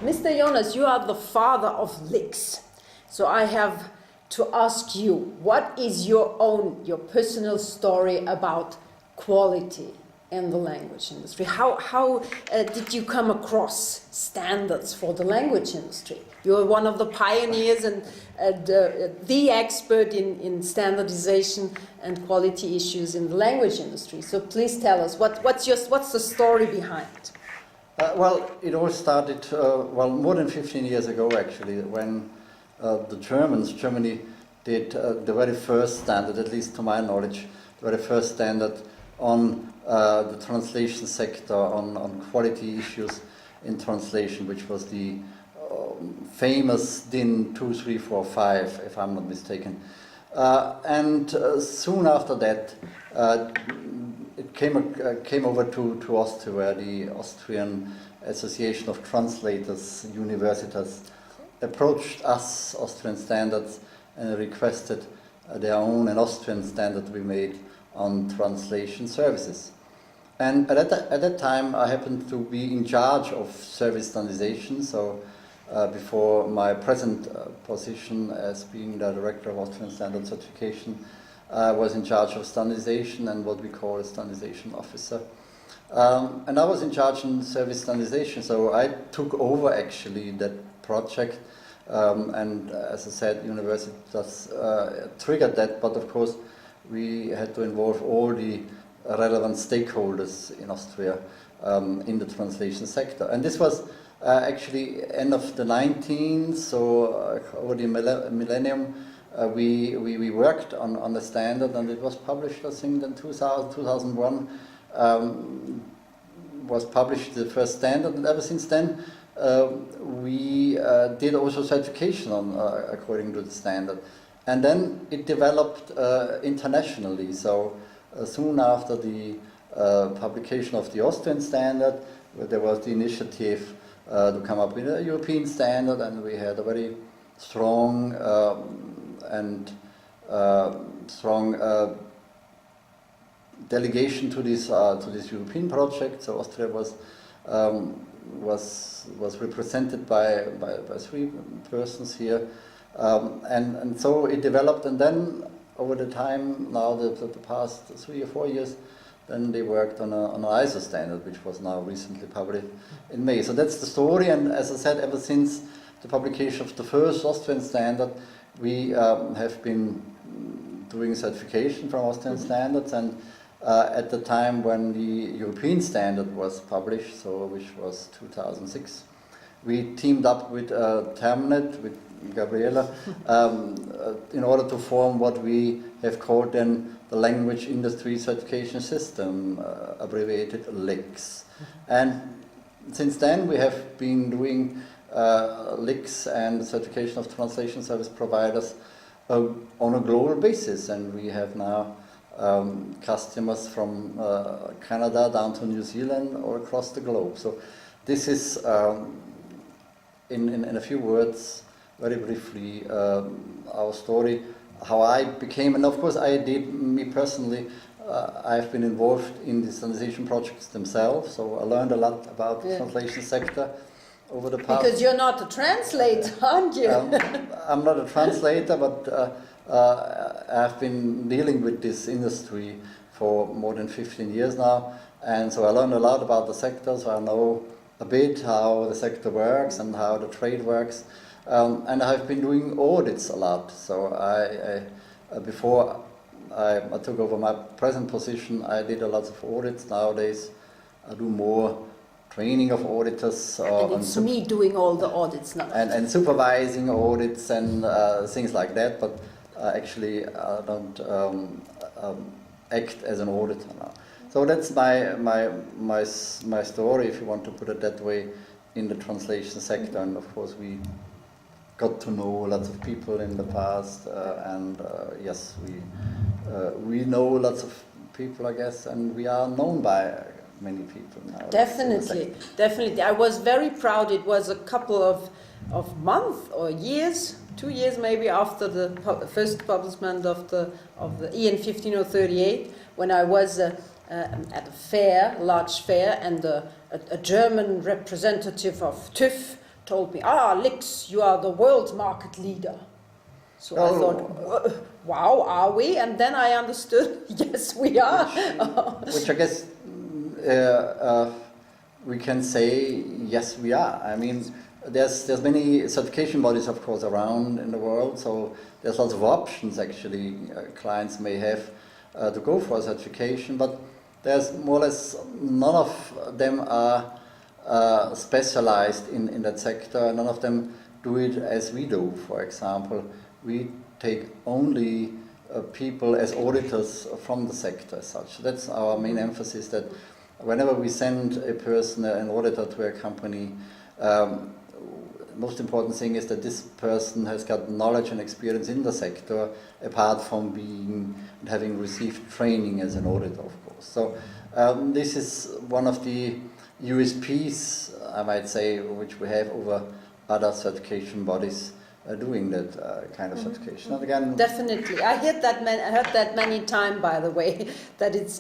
Mr. Jonas, you are the father of LICS. So I have to ask you, what is your personal story about quality in the language industry? How did you come across standards for the language industry? You're one of the pioneers and the expert in standardization and quality issues in the language industry. So please tell us, what's the story behind? Well, it all started, more than 15 years ago actually, when Germany did the very first standard, at least to my knowledge, the very first standard on the translation sector, on quality issues in translation, which was the famous DIN 2345, if I'm not mistaken. And soon after that, it came over to Austria, where the Austrian Association of Translators, Universitas, approached us, Austrian Standards, and requested their own an Austrian standard we made on translation services. And at that time, I happened to be in charge of service standardization, so before my present position as being the Director of Austrian Standard Certification, I was in charge of standardization and what we call a standardization officer. And I was in charge in service standardization, so I took over actually that project. And as I said, Universitas triggered that, but of course we had to involve all the relevant stakeholders in Austria in the translation sector. And this was actually end of the 19th, so over the millennium. We worked on the standard, and it was published, I think, in 2001, was published the first standard, and ever since then we did also certification according to the standard. And then it developed internationally, so soon after the publication of the Austrian standard, there was the initiative to come up with a European standard, and we had a very strong delegation to this European project. So Austria was represented by 3 persons here, and so it developed. And then over the time, now the past 3 or 4 years, then they worked on an ISO standard, which was now recently published in May. So that's the story. And as I said, ever since the publication of the first Austrian standard, we have been doing certification from Austrian standards, and at the time when the European standard was published, so which was 2006, we teamed up with TermNet, with Gabriele, in order to form what we have called then the Language Industry Certification System, abbreviated LICS. And since then we have been doing LICS and certification of translation service providers on a global basis, and we have now customers from Canada down to New Zealand or across the globe. So this is, in a few words, very briefly, our story, how I became, and of course me personally, I've been involved in the standardization projects themselves, so I learned a lot about the translation sector over the past... Because you're not a translator, aren't you? I'm not a translator, but I've been dealing with this industry for more than 15 years now, and so I learned a lot about the sector, so I know a bit how the sector works and how the trade works, and I've been doing audits a lot. So before I took over my present position, I did a lot of audits. Nowadays I do more training of auditors. And it's me doing all the audits now. And supervising audits and things like that, but actually I don't act as an auditor now. So that's my story, if you want to put it that way, in the translation sector. And of course we got to know lots of people in the past, and yes, we know lots of people, I guess, and we are known by many people now. Definitely. I was very proud. It was a couple of months or years, 2 years maybe, after the first publication of the EN 15038, when I was at a fair, large fair, and a German representative of TÜV told me, LICS, you are the world market leader. So I thought, wow, are we? And then I understood, yes, we are. Which I guess we can say, yes, we are. I mean, there's many certification bodies, of course, around in the world, so there's lots of options, actually, clients may have to go for a certification, but there's more or less none of them are specialized in that sector. None of them do it as we do. For example, we take only people as auditors from the sector as such. That's our main emphasis, that whenever we send a person, an auditor to a company, most important thing is that this person has got knowledge and experience in the sector, apart from being and having received training as an auditor, of course. So this is one of the USPs, I might say, which we have over other certification bodies doing that kind of certification. And again, definitely, I heard that many times. By the way, that it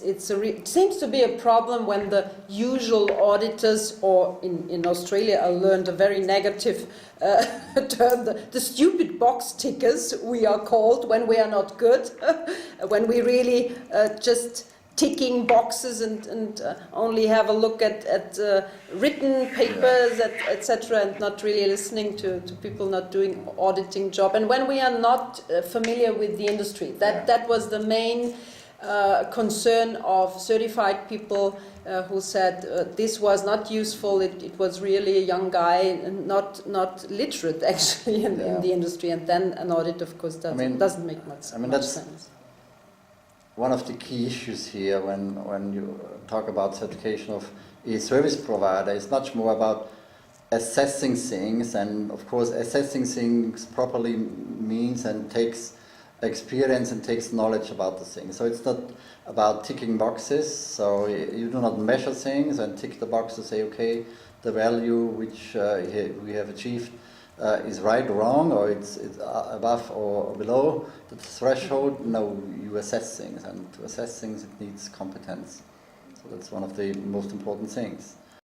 seems to be a problem when the usual auditors, or in Australia, I learned a very negative term, the stupid box tickers we are called when we are not good, when we really just ticking boxes and only have a look at written papers, etc., and not really listening to people not doing auditing job. And when we are not familiar with the industry, that was the main concern of certified people who said this was not useful. It was really a young guy and not literate actually in the industry. And then an audit, of course, doesn't make much sense. One of the key issues here when you talk about certification of a service provider is much more about assessing things, and of course assessing things properly means and takes experience and takes knowledge about the thing. So it's not about ticking boxes, so you do not measure things and tick the box to say, okay, the value which we have achieved is right or wrong, or it's above or below the threshold. No, you assess things, and to assess things it needs competence. So that's one of the most important things.